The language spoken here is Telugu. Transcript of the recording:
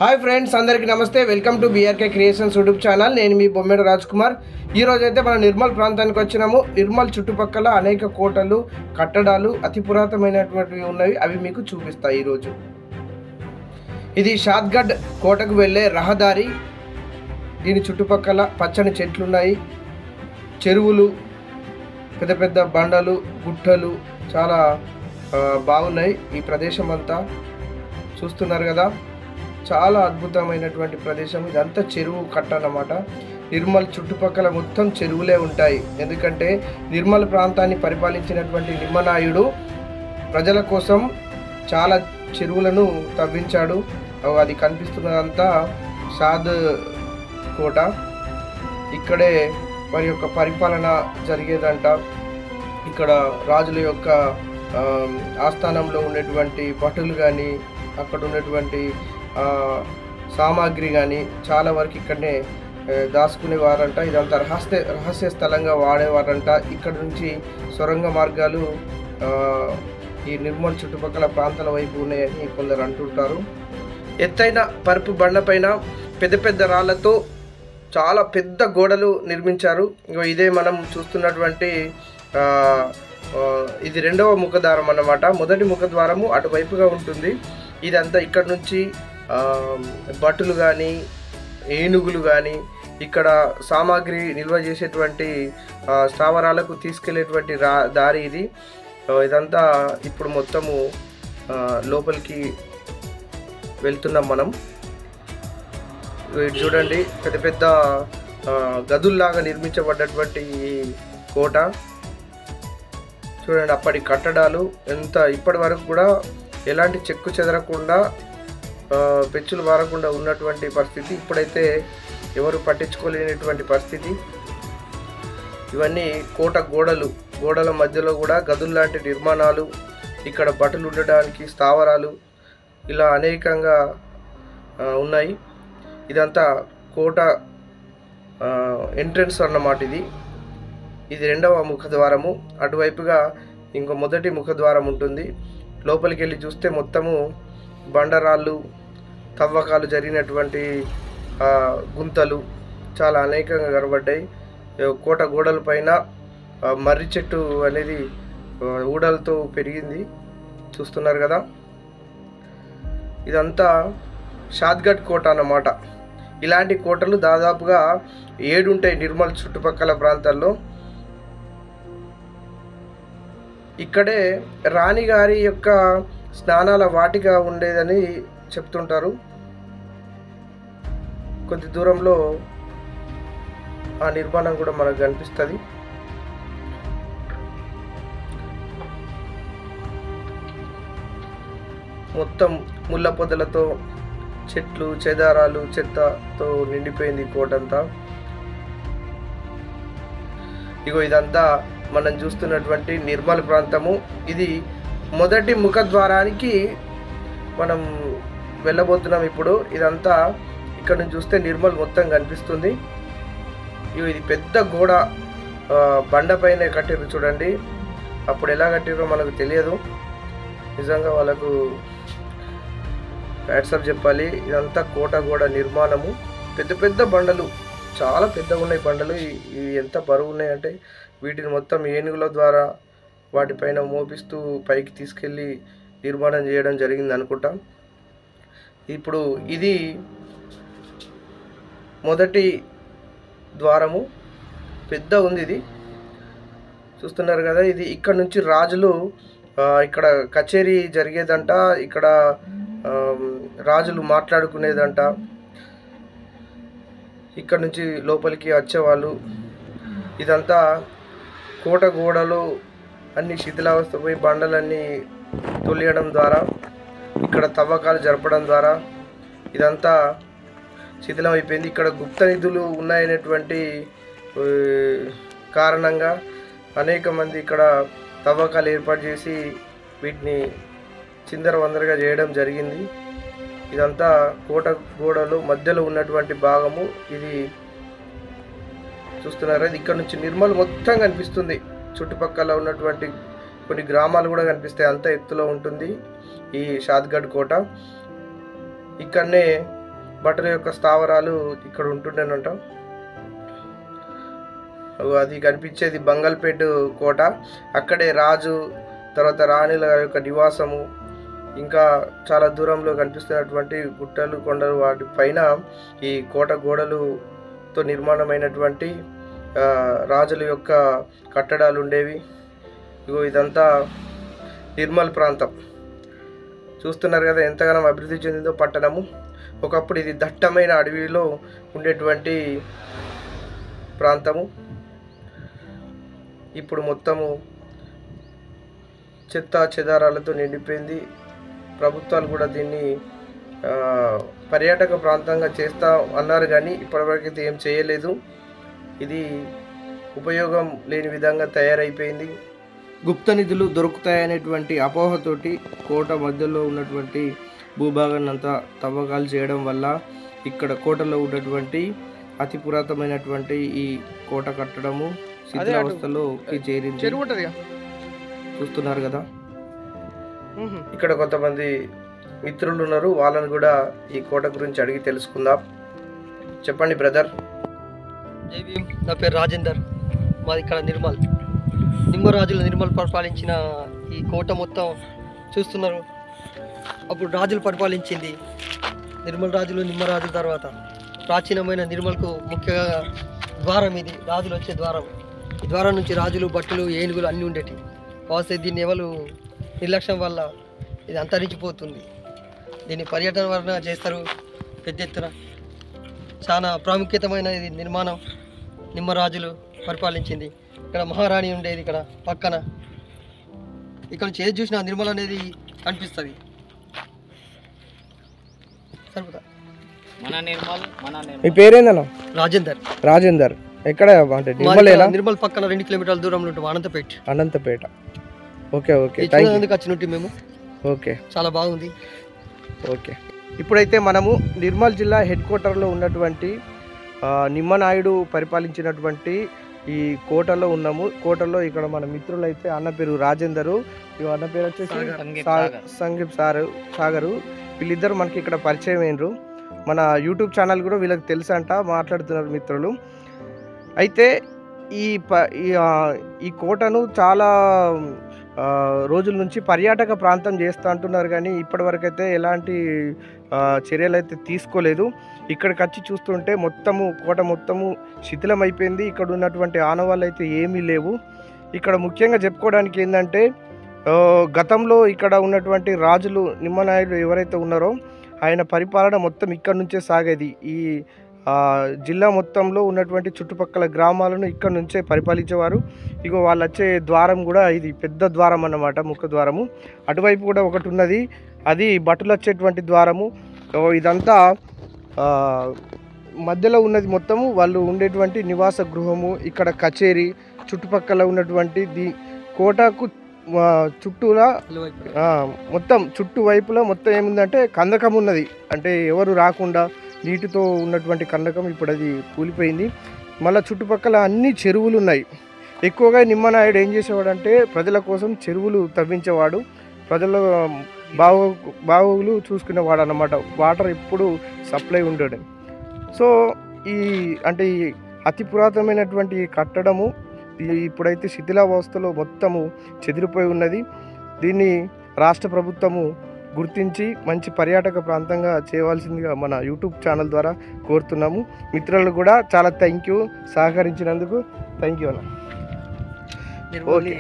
హాయ్ ఫ్రెండ్స్, అందరికీ నమస్తే. Welcome to BRK creations YouTube channel. నేను మీ బొమ్మెడ రాజ్ కుమార్. ఈరోజు అయితే మనం నిర్మల్ ప్రాంతానికి వచ్చినాము. నిర్మల్ చుట్టుపక్కల అనేక కోటలు, కట్టడాలు అతి పురాతనమైనటువంటివి ఉన్నవి. అవి మీకు చూపిస్తాయి ఈరోజు. ఇది షాద్గఢ్ కోటకు వెళ్ళే రహదారి. దీని చుట్టుపక్కల పచ్చని చెట్లు ఉన్నాయి, చెరువులు, పెద్ద పెద్ద బండలు, గుట్టలు చాలా బాగున్నాయి. ఈ ప్రదేశం అంతా చూస్తున్నారు కదా, చాలా అద్భుతమైనటువంటి ప్రదేశం. ఇదంతా చెరువు కట్ట అన్నమాట. నిర్మల్ చుట్టుపక్కల మొత్తం చెరువులే ఉంటాయి. ఎందుకంటే నిర్మల్ ప్రాంతాన్ని పరిపాలించినటువంటి నిమ్మనాయుడు ప్రజల కోసం చాలా చెరువులను తవ్వించాడు. అది కనిపిస్తున్నదంతా షాద్ కోట. ఇక్కడే వారి యొక్క పరిపాలన జరిగేదంట. ఇక్కడ రాజుల యొక్క ఆస్థానంలో ఉన్నటువంటి భటులు కానీ, అక్కడ ఉన్నటువంటి సామాగ్రి కానీ చాలా వరకు ఇక్కడనే దాచుకునేవారంట. ఇదంతా రహస్య స్థలంగా వాడేవారంట. ఇక్కడ నుంచి సొరంగ మార్గాలు ఈ నిర్మల్ చుట్టుపక్కల ప్రాంతాల వైపు ఉన్నాయని కొందరు అంటుంటారు. ఎత్తైన పరుపు బండపైన పెద్ద పెద్ద రాళ్లతో చాలా పెద్ద గోడలు నిర్మించారు. ఇదే మనం చూస్తున్నటువంటి ఇది రెండవ ముఖద్వారం అన్నమాట. మొదటి ముఖద్వారము అటువైపుగా ఉంటుంది. ఇదంతా ఇక్కడ నుంచి భటులు కానీ, ఏనుగులు కానీ, ఇక్కడ సామాగ్రి నిల్వ చేసేటువంటి స్థావరాలకు తీసుకెళ్లేటువంటి దారి ఇది. ఇదంతా ఇప్పుడు మొత్తము లోపలికి వెళ్తున్నాం మనం. చూడండి, పెద్ద పెద్ద గదుల్లాగా నిర్మించబడ్డటువంటి ఈ కోట చూడండి. అప్పటి కట్టడాలు ఎంత ఇప్పటి వరకు కూడా ఎలాంటి చెక్కు చెదరకుండా, పెచ్చులు వారకుండా ఉన్నటువంటి పరిస్థితి. ఇప్పుడైతే ఎవరు పట్టించుకోలేనటువంటి పరిస్థితి. ఇవన్నీ కోట గోడల మధ్యలో కూడా గదుల్లాంటి నిర్మాణాలు, ఇక్కడ భటులు ఉండడానికి స్థావరాలు, ఇలా అనేకంగా ఉన్నాయి. ఇదంతా కోట ఎంట్రన్స్ అన్నమాట. ఇది రెండవ ముఖద్వారము. అటువైపుగా ఇంకో మొదటి ముఖద్వారం ఉంటుంది. లోపలికి వెళ్ళి చూస్తే మొత్తము బండరాళ్ళు, తవ్వకాలు జరిగినటువంటి గుంతలు చాలా అనేకంగా కనబడ్డాయి. కోట గోడల పైన మర్రి చెట్టు అనేది ఊడలతో పెరిగింది, చూస్తున్నారు కదా. ఇదంతా షాద్గఢ్ కోట అన్నమాట. ఇలాంటి కోటలు దాదాపుగా 7 ఉంటాయి నిర్మల్ చుట్టుపక్కల ప్రాంతాల్లో. ఇక్కడే రాణిగారి యొక్క స్నానాల వాటిక ఉండేదని చెప్తుంటారు. కొద్ది దూరంలో ఆ నిర్మాణం కూడా మనకు కనిపిస్తుంది. మొత్తం ముళ్ళ పొదలతో, చెట్లు, చెదారాలు, చెత్తతో నిండిపోయింది కోటంతా. ఇదంతా మనం చూస్తున్నటువంటి నిర్మల్ ప్రాంతము. ఇది మొదటి ముఖద్వారానికి మనం వెళ్ళబోతున్నాం ఇప్పుడు. ఇదంతా ఇక్కడ నుంచి చూస్తే నిర్మల్ మొత్తం కనిపిస్తుంది. ఇది పెద్ద గోడ బండపైన కట్టిర్రు చూడండి. అప్పుడు ఎలా కట్టిర్రో మనకు తెలియదు. నిజంగా వాళ్ళకు హ్యాట్సాప్ చెప్పాలి. ఇదంతా కోట గోడ నిర్మాణము. పెద్ద పెద్ద బండలు, చాలా పెద్దగా ఉన్నాయి బండలు. ఇవి ఎంత బరువు ఉన్నాయంటే వీటిని మొత్తం ఏనుగుల ద్వారా వాటిపైన మోపిస్తూ పైకి తీసుకెళ్ళి నిర్మాణం చేయడం జరిగింది అనుకుంటా. ఇప్పుడు ఇది మొదటి ద్వారము, పెద్ద ఉంది. ఇది చూస్తున్నారు కదా. ఇది ఇక్కడ నుంచి రాజులు ఇక్కడ కచేరీ జరిగేదంట. ఇక్కడ రాజులు మాట్లాడుకునేదంట. ఇక్కడ నుంచి లోపలికి వచ్చేవాళ్ళు. ఇదంతా కోట గోడలు అన్ని శిథిలావస్థ పోయి బండలన్నీ తొలియడం ద్వారా, ఇక్కడ తవ్వకాలు జరపడం ద్వారా ఇదంతా శిథిలం అయిపోయింది. ఇక్కడ గుప్త నిధులు ఉన్నాయనేటువంటి కారణంగా అనేక మంది ఇక్కడ తవ్వకాలు ఏర్పాటు చేసి వీటిని చిందరవందరగా చేయడం జరిగింది. ఇదంతా కోట గోడలు మధ్యలో ఉన్నటువంటి భాగము. ఇది చూస్తున్నారా. ఇది ఇక్కడ నుంచి నిర్మల్ మొత్తం కనిపిస్తుంది. చుట్టుపక్కల ఉన్నటువంటి కొన్ని గ్రామాలు కూడా కనిపిస్తాయి. అంత ఎత్తులో ఉంటుంది ఈ షాద్గఢ్ కోట. ఇక్కడనే భటుల యొక్క స్థావరాలు ఇక్కడ ఉంటుండేనంట. అది కనిపించేది బంగల్పేట కోట. అక్కడే రాజు తర్వాత రాణిల యొక్క నివాసము, ఇంకా చాలా దూరంలో కనిపిస్తున్నటువంటి గుట్టలు కొండలు వాటి పైన ఈ కోట గోడలుతో నిర్మాణమైనటువంటి రాజుల యొక్క కట్టడాలు ఉండేవి. ఇదంతా నిర్మల్ ప్రాంతం. చూస్తున్నారు కదా ఎంతగానో అభివృద్ధి చెందిందో పట్టణము. ఒకప్పుడు ఇది దట్టమైన అడవిలో ఉండేటువంటి ప్రాంతము. ఇప్పుడు మొత్తము చెత్త చెదారాలతో నిండిపోయింది. ప్రభుత్వాలు కూడా దీన్ని పర్యాటక ప్రాంతంగా చేస్తా అన్నారు, కానీ ఇప్పటివరకు అయితే ఏం చేయలేదు. ఇది ఉపయోగం లేని విధంగా తయారైపోయింది. గుప్త నిధులు దొరుకుతాయనేటువంటి అపోహతోటి కోట మధ్యలో ఉన్నటువంటి భూభాగాన్ని అంతా తవ్వకాలు చేయడం వల్ల ఇక్కడ కోటలో ఉన్నటువంటి అతి పురాతనమైనటువంటి ఈ కోట కట్టడము శిథిలావస్థలోకి చేరింది. చూస్తున్నారు కదా. ఇక్కడ కొంతమంది మిత్రులు ఉన్నారు, వాళ్ళని కూడా ఈ కోట గురించి అడిగి తెలుసుకుందాం. చెప్పండి బ్రదర్. జై భీమ్. నా పేరు రాజేందర్. మాది ఇక్కడ నిమ్మరాజులు నిర్మల్ పరిపాలించిన ఈ కోట మొత్తం చూస్తున్నారు. అప్పుడు రాజులు పరిపాలించింది. నిర్మల్ రాజులు నిమ్మరాజుల తర్వాత ప్రాచీనమైన నిర్మల్కు ముఖ్యంగా ద్వారం ఇది. రాజులు వచ్చే ద్వారం. ఈ ద్వారం నుంచి రాజులు, భట్టులు, ఏనుగులు అన్నీ ఉండేవి. కాస్తే దీన్ని ఎవరు నిర్లక్ష్యం వల్ల ఇది అంతరించిపోతుంది. దీన్ని పర్యటన వలన చేస్తారు పెద్ద ఎత్తున. చాలా ప్రాముఖ్యతమైన ఇది నిర్మాణం. నిమ్మరాజులు పరిపాలించింది. ఇక్కడ మహారాణి ఉండేది. ఇక్కడ పక్కన ఇక్కడ నుంచి ఏది చూసినా నిర్మల్ అనేది కనిపిస్తుంది. సరిపోతా. మీ పేరేందన్నా? రాజేందర్. రాజేందర్. ఎక్కడ అంటే నిర్మల్ పక్కన 2 కిలోమీటర్ల దూరంలో ఉంటాం. అనంతపేట. Okay okay. వచ్చినట్టు మేము. ఓకే, చాలా బాగుంది. ఓకే. ఇప్పుడైతే మనము నిర్మల్ జిల్లా హెడ్ క్వార్టర్లో ఉన్నటువంటి నిమ్మనాయుడు పరిపాలించినటువంటి ఈ కోటలో ఉన్నాము. కోటలో ఇక్కడ మన మిత్రులు అయితే అన్న పేరు రాజేందరు, అన్న పేరు వచ్చేసి సంగీప్ సాగరు. వీళ్ళిద్దరు మనకి ఇక్కడ పరిచయం అయినరు. మన యూట్యూబ్ ఛానల్ కూడా వీళ్ళకి తెలుసు అంట, మాట్లాడుతున్నారు మిత్రులు. అయితే ఈ కోటను చాలా రోజుల నుంచి పర్యాటక ప్రాంతం చేస్తూ అంటున్నారు, కానీ ఇప్పటివరకు అయితే ఎలాంటి చర్యలు అయితే తీసుకోలేదు. ఇక్కడికి వచ్చి చూస్తుంటే కోట మొత్తము శిథిలమైపోయింది. ఇక్కడ ఉన్నటువంటి ఆనవాళ్ళు అయితే ఏమీ లేవు. ఇక్కడ ముఖ్యంగా చెప్పుకోవడానికి ఏంటంటే గతంలో ఇక్కడ ఉన్నటువంటి రాజులు నిమ్మనాయుడు ఎవరైతే ఉన్నారో ఆయన పరిపాలన మొత్తం ఇక్కడ నుంచే సాగేది. ఈ జిల్లా మొత్తంలో ఉన్నటువంటి చుట్టుపక్కల గ్రామాలను ఇక్కడ నుంచే పరిపాలించేవారు. వాళ్ళు వచ్చే ద్వారం కూడా ఇది పెద్ద ద్వారం అన్నమాట, ముఖ ద్వారము. అటువైపు కూడా ఒకటి ఉన్నది, అది భటులు వచ్చేటువంటి ద్వారము. ఇదంతా మధ్యలో ఉన్నది మొత్తము వాళ్ళు ఉండేటువంటి నివాస గృహము. ఇక్కడ కచేరీ, చుట్టుపక్కల ఉన్నటువంటి కోటకు చుట్టూలా మొత్తం చుట్టువైపులా మొత్తం ఏముందంటే కందకం ఉన్నది. అంటే ఎవరు రాకుండా నీటితో ఉన్నటువంటి కందకం ఇప్పుడు అది కూలిపోయింది. మళ్ళీ చుట్టుపక్కల అన్ని చెరువులు ఉన్నాయి. ఎక్కువగా నిమ్మనాయుడు ఏం చేసేవాడు అంటే ప్రజల కోసం చెరువులు తవ్వించేవాడు, ప్రజల బావులు చూసుకునేవాడు అన్నమాట. వాటర్ ఎప్పుడు సప్లై ఉండేది. సో ఈ అతి పురాతనమైనటువంటి కట్టడము ఇప్పుడైతే శిథిలావస్థలో మొత్తము చెదిరిపోయి ఉన్నది. దీన్ని రాష్ట్ర ప్రభుత్వము గుర్తించి మంచి పర్యాటక ప్రాంతంగా చేయవలసిందిగా మన యూట్యూబ్ ఛానల్ ద్వారా కోరుతున్నాము. మిత్రులు కూడా చాలా థ్యాంక్ యూ, సహకరించినందుకు థ్యాంక్ యూ అన్న. ఓకే.